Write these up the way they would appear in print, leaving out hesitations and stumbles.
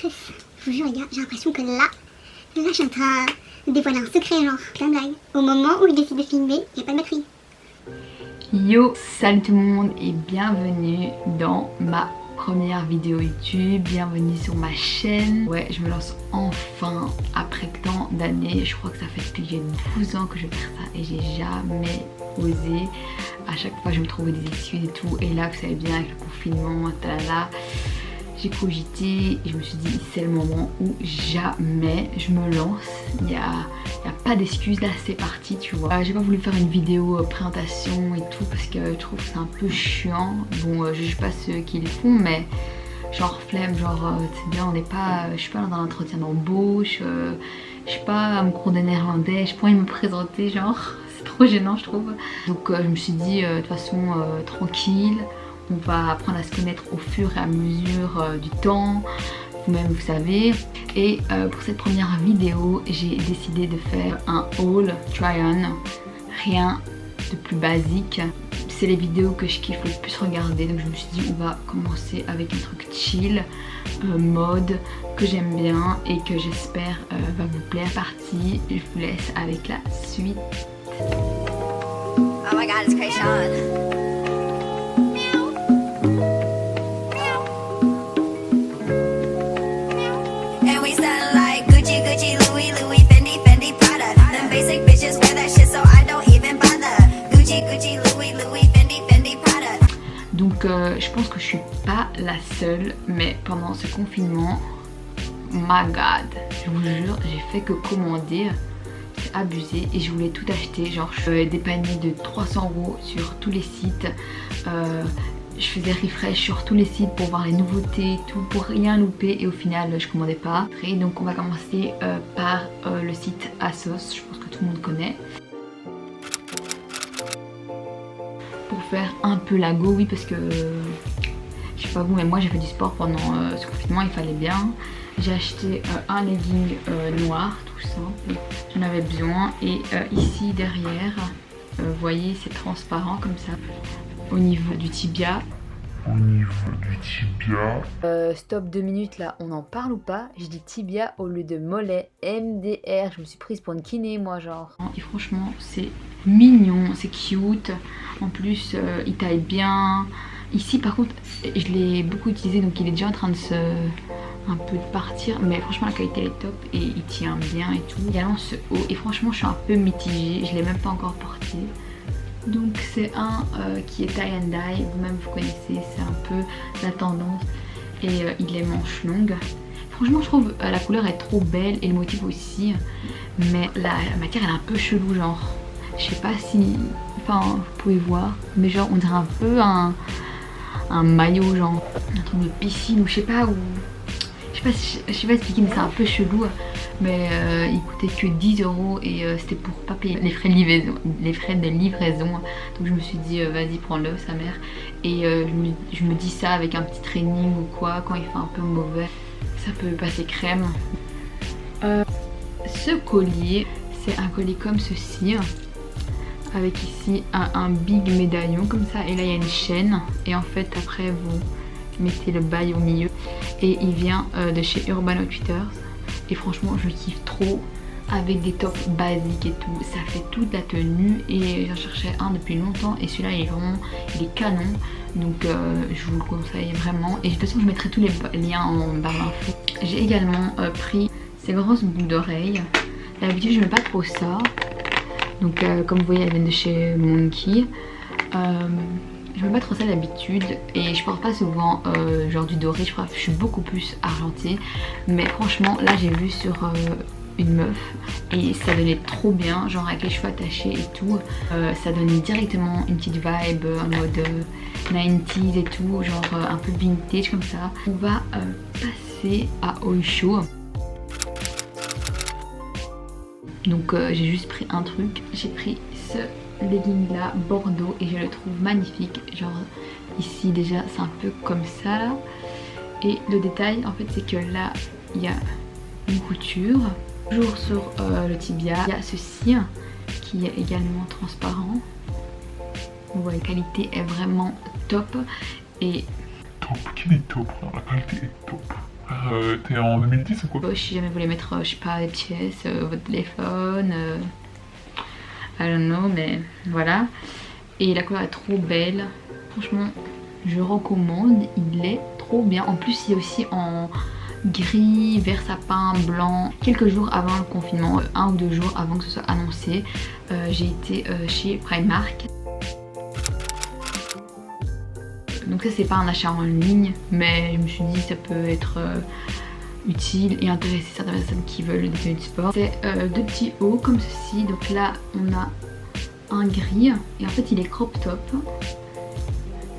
stresse. Je vous jure les gars, j'ai l'impression que là je suis en train de dévoiler un secret genre, plein de blagues. Au moment où je décide de filmer, il n'y a pas de batterie. Yo, salut tout le monde et bienvenue dans ma première vidéo YouTube, bienvenue sur ma chaîne. Ouais, je me lance enfin après tant d'années, je crois que ça fait depuis que j'ai 12 ans que je fais ça et j'ai jamais osé. À chaque fois je me trouvais des excuses et tout, et là vous savez bien avec le confinement, talala, j'ai cogité et je me suis dit c'est le moment où jamais je me lance. Il y a pas d'excuses, là c'est parti, tu vois. J'ai pas voulu faire une vidéo présentation et tout parce que je trouve que c'est un peu chiant. Bon, je juge pas ceux qui le font, mais genre flemme, genre c'est bien, on n'est pas, je suis pas dans un entretien d'embauche, je suis pas à mon cours de néerlandais, je pourrais me présenter, genre c'est trop gênant je trouve. Donc je me suis dit de toute façon tranquille, on va apprendre à se connaître au fur et à mesure du temps, vous-même vous savez. Et pour cette première vidéo, j'ai décidé de faire un haul try-on, rien de plus basique. C'est les vidéos que je kiffe le plus regarder, donc je me suis dit on va commencer avec un truc chill, mode, que j'aime bien et que j'espère va vous plaire. Parti, je vous laisse avec la suite. Oh my god, it's Krayshawn. Donc je pense que je suis pas la seule, mais pendant ce confinement, my god, je vous jure, j'ai fait que commander, c'est abusé et je voulais tout acheter, genre des paniers de 300 € sur tous les sites, je faisais refresh sur tous les sites pour voir les nouveautés, tout pour rien louper, et au final je commandais pas. Et donc on va commencer par le site ASOS, je pense que tout le monde connaît. Pour faire un peu la go, oui, parce que je sais pas vous mais moi j'ai fait du sport pendant ce confinement, il fallait bien. J'ai acheté un legging noir tout simple, j'en avais besoin, et ici derrière vous voyez c'est transparent comme ça au niveau du tibia. Stop 2 minutes là, on en parle ou pas? Je dis tibia au lieu de mollet, MDR, je me suis prise pour une kiné moi genre. Et franchement c'est mignon, c'est cute, en plus il taille bien. Ici par contre je l'ai beaucoup utilisé donc il est déjà en train de se un peu de partir, mais franchement la qualité est top et il tient bien et tout. Également ce haut, et franchement je suis un peu mitigée, je l'ai même pas encore porté. Donc c'est un qui est tie and dye, vous-même vous connaissez, c'est un peu la tendance, et il est manche longue. Franchement je trouve la couleur est trop belle et le motif aussi, mais la matière elle est un peu chelou, genre je sais pas si, enfin vous pouvez voir, mais genre on dirait un peu un maillot, genre un truc de piscine ou je sais pas, ou je sais pas expliquer, mais c'est un peu chelou. Mais il coûtait que 10 € et c'était pour pas payer les frais de livraison. Donc je me suis dit vas-y prends-le sa mère. Et je me dis ça avec un petit training ou quoi, quand il fait un peu mauvais, ça peut passer crème. Ce collier, c'est un collier comme ceci, avec ici un big médaillon comme ça, et là il y a une chaîne, et en fait après vous mettez le bail au milieu, et il vient de chez Urban Outfitters. Et franchement je kiffe trop, avec des tops basiques et tout, ça fait toute la tenue, et j'en cherchais un depuis longtemps et celui-là il est vraiment, il est canon, donc je vous le conseille vraiment. Et de toute façon je mettrai tous les liens en barre d'infos. J'ai également pris ces grosses boucles d'oreilles, d'habitude je mets pas trop ça, donc comme vous voyez elles viennent de chez Monkey. Je mets pas trop ça d'habitude et je porte pas souvent genre du doré, je suis beaucoup plus argentée, mais franchement là j'ai vu sur une meuf et ça donnait trop bien, genre avec les cheveux attachés et tout, ça donnait directement une petite vibe en mode 90s et tout, genre un peu vintage comme ça. On va passer à Oysho. Donc j'ai juste pris un truc, j'ai pris ce legging là bordeaux et je le trouve magnifique, genre ici déjà c'est un peu comme ça là, et le détail en fait c'est que là il y a une couture toujours sur le tibia, il y a ceci qui est également transparent, vous voyez la qualité est vraiment top, et top, qui est top, la qualité est top. T'es en 2010 ou quoi? Si jamais vous voulez mettre, je sais pas, des pièces, votre téléphone, I don't know, mais voilà. Et la couleur est trop belle. Franchement, je recommande. Il est trop bien. En plus, il y a aussi en gris, vert sapin, blanc. Quelques jours avant le confinement, 1 ou 2 jours avant que ce soit annoncé, j'ai été chez Primark. Donc ça, c'est pas un achat en ligne, mais je me suis dit ça peut être utile et intéresser certaines personnes qui veulent des tenues de sport. C'est 2 petits hauts comme ceci. Donc là, on a un gris et en fait il est crop top.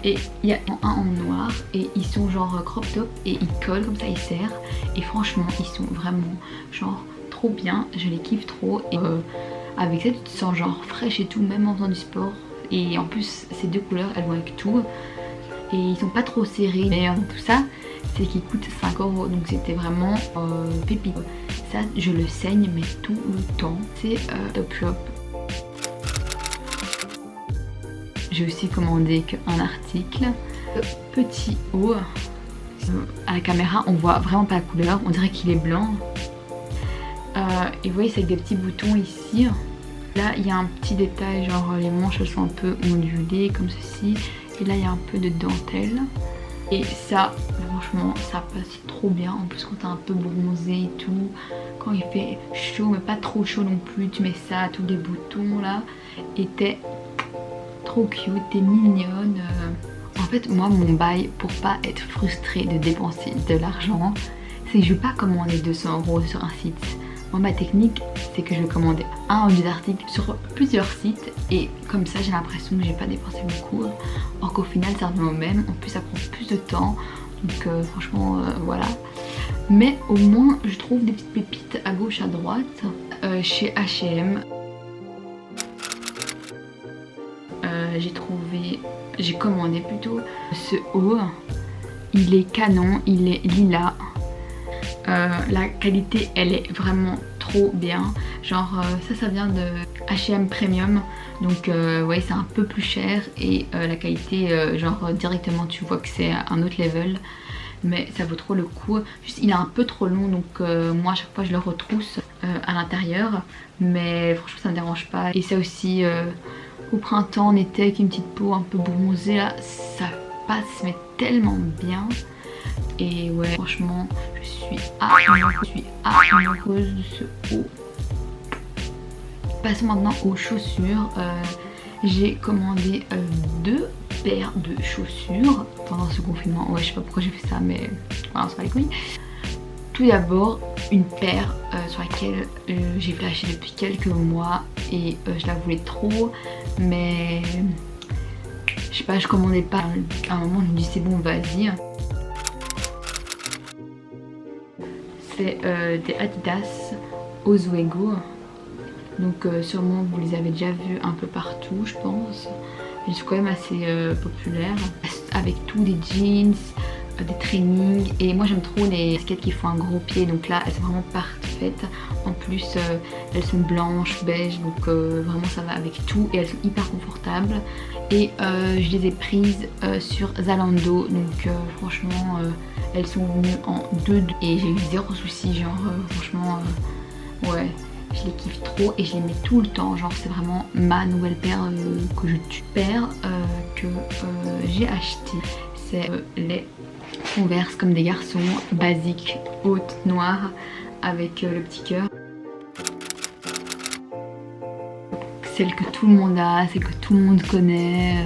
Et il y a un en noir et ils sont genre crop top et ils collent comme ça, ils serrent. Et franchement, ils sont vraiment genre trop bien. Je les kiffe trop. Et avec ça, tu te sens genre fraîche et tout, même en faisant du sport. Et en plus, ces 2 couleurs, elles vont avec tout. Et ils sont pas trop serrés. Mais dans tout ça, c'est qu'ils coûtent 5 €. Donc c'était vraiment pépite. Ça, je le saigne, mais tout le temps. C'est Topshop. J'ai aussi commandé un article. Petit haut. À la caméra, on voit vraiment pas la couleur. On dirait qu'il est blanc. Et vous voyez, c'est avec des petits boutons ici. Là, il y a un petit détail, genre les manches elles sont un peu ondulées comme ceci. Et là, il y a un peu de dentelle. Et ça, franchement, ça passe trop bien. En plus, quand t'es un peu bronzé et tout, quand il fait chaud, mais pas trop chaud non plus, tu mets ça, tous les boutons là. Et t'es trop cute, t'es mignonne. En fait, moi, mon bail, pour pas être frustrée de dépenser de l'argent, c'est que je vais pas commander 200 € sur un site. Moi, ma technique, c'est que je vais commander un ou 2 articles sur plusieurs sites et comme ça, j'ai l'impression que j'ai pas dépensé beaucoup. Or qu'au final, ça revient au même. En plus, ça prend plus de temps. Donc, franchement, voilà. Mais au moins, je trouve des petites pépites à gauche, à droite. Chez H&M, j'ai commandé plutôt ce haut. Il est canon, il est lilas. La qualité, elle est vraiment trop bien. Genre ça vient de H&M Premium. Donc ouais, c'est un peu plus cher et la qualité, genre directement tu vois que c'est un autre level. Mais ça vaut trop le coup. Juste il est un peu trop long, donc moi à chaque fois je le retrousse à l'intérieur. Mais franchement ça me dérange pas. Et ça aussi au printemps, en été, avec une petite peau un peu bronzée là, ça passe mais tellement bien. Et ouais, franchement, je suis amoureuse de ce haut. Passons maintenant aux chaussures. J'ai commandé 2 paires de chaussures pendant ce confinement. Ouais, je sais pas pourquoi j'ai fait ça, mais voilà, c'est pas les couilles. Tout d'abord, une paire sur laquelle j'ai flashé depuis quelques mois et je la voulais trop, mais je sais pas, je commandais pas. À un moment, je me dis c'est bon, vas-y. C'est des Adidas Ozweego. Donc sûrement vous les avez déjà vus un peu partout, je pense. Ils sont quand même assez populaires. Avec tout, des jeans, des trainings. Et moi j'aime trop les skates qui font un gros pied. Donc là elles sont vraiment parfaites. En plus elles sont blanches, beige. Donc vraiment ça va avec tout. Et elles sont hyper confortables. Et je les ai prises sur Zalando. Donc franchement elles sont venues en 2 et j'ai eu 0 soucis. Genre franchement ouais. Je les kiffe trop et je les mets tout le temps. Genre c'est vraiment ma nouvelle paire que je tue. Paire que j'ai acheté. C'est les Converse comme des garçons, basiques, hautes, noires, avec le petit cœur. Celle que tout le monde a, celle que tout le monde connaît,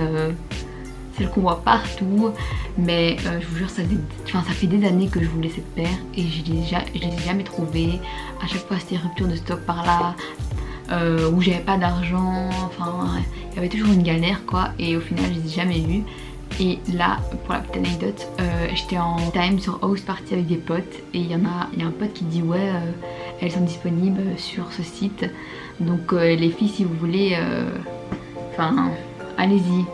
celle qu'on voit partout. Mais je vous jure, ça fait des années que je voulais cette paire et je les ai jamais trouvées. À chaque fois c'était rupture de stock par là, où j'avais pas d'argent, enfin il y avait toujours une galère quoi. Et au final je les ai jamais eues. Et là, pour la petite anecdote, j'étais en time sur House Party avec des potes et il y a un pote qui dit ouais, elles sont disponibles sur ce site. Donc les filles, si vous voulez, enfin, allez-y.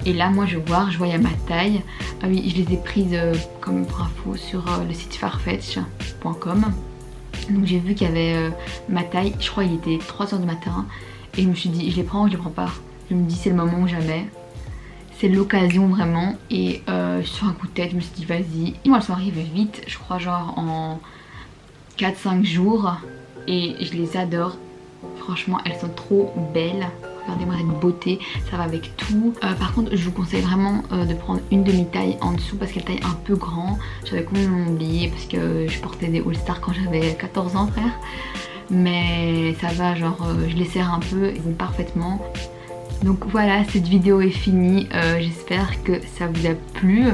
Et là, moi, je voyais ma taille. Ah oui, je les ai prises comme pour info sur le site farfetch.com. Donc j'ai vu qu'il y avait ma taille. Je crois qu'il était 3 h du matin et je me suis dit, je les prends ou je les prends pas. Je me dis c'est le moment ou jamais. c'est l'occasion vraiment. Et sur un coup de tête je me suis dit vas-y. Et moi elles sont arrivées vite, je crois genre en 4-5 jours. Et je les adore. Franchement elles sont trop belles. Regardez-moi cette beauté, ça va avec tout. Par contre je vous conseille vraiment de prendre une demi-taille en dessous parce qu'elle taille un peu grand. J'avais complètement oublié parce que je portais des All-Star quand j'avais 14 ans frère. Mais ça va, genre je les serre un peu, ils vont parfaitement. Donc voilà, cette vidéo est finie, j'espère que ça vous a plu.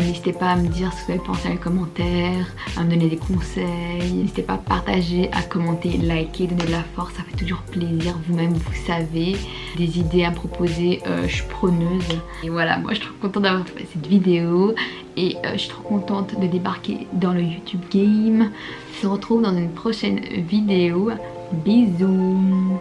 N'hésitez pas à me dire ce que vous avez pensé dans les commentaires, à me donner des conseils. N'hésitez pas à partager, à commenter, liker, donner de la force, ça fait toujours plaisir. Vous-même vous savez, des idées à me proposer, je suis preneuse. Et voilà, moi je suis trop contente d'avoir fait cette vidéo. Et je suis trop contente de débarquer dans le YouTube Game. On se retrouve dans une prochaine vidéo. Bisous.